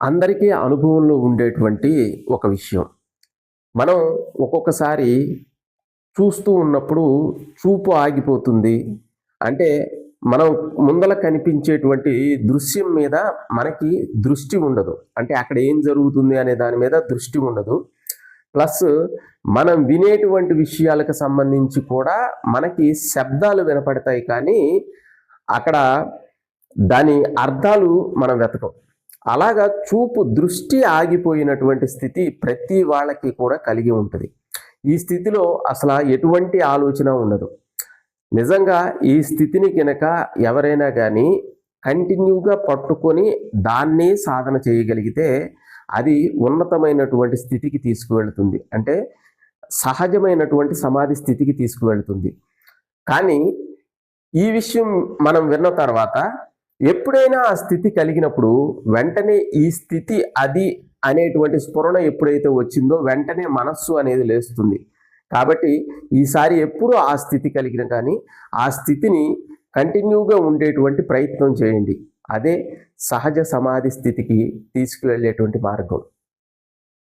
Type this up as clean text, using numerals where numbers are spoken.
అందరికీ అనుభవంలో ఉండేటువంటి ఒక విషయం. మనం ఒక్కొక్కసారి చూస్తూ ఉన్నప్పుడు చూపు ఆగిపోతుంది. అంటే మనం ముందల కనిపించేటువంటి దృశ్యం మీద మనకి దృష్టి ఉండదు. అంటే అక్కడ ఏం జరుగుతుంది అనే దాని మీద దృష్టి ఉండదు. ప్లస్ మనం వినేటువంటి విషయాలకు సంబంధించి కూడా మనకి శబ్దాలు వినపడతాయి, కానీ అక్కడ దాని అర్థాలు మనం వెతకం. అలాగా చూపు దృష్టి ఆగిపోయినటువంటి స్థితి ప్రతి వాళ్ళకి కూడా కలిగి ఉంటుంది. ఈ స్థితిలో అసలు ఎటువంటి ఆలోచన ఉండదు. నిజంగా ఈ స్థితిని కనుక ఎవరైనా కానీ కంటిన్యూగా పట్టుకొని దాన్ని సాధన చేయగలిగితే అది ఉన్నతమైనటువంటి స్థితికి తీసుకువెళ్తుంది. అంటే సహజమైనటువంటి సమాధి స్థితికి తీసుకువెళ్తుంది. కానీ ఈ విషయం మనం విన్న తర్వాత ఎప్పుడైనా ఆ స్థితి కలిగినప్పుడు వెంటనే ఈ స్థితి అది అనేటువంటి స్ఫురణ ఎప్పుడైతే వచ్చిందో వెంటనే మనస్సు అనేది లేస్తుంది. కాబట్టి ఈసారి ఎప్పుడు ఆ స్థితి కలిగిన కానీ ఆ స్థితిని కంటిన్యూగా ఉండేటువంటి ప్రయత్నం చేయండి. అదే సహజ సమాధి స్థితికి తీసుకువెళ్ళేటువంటి మార్గం.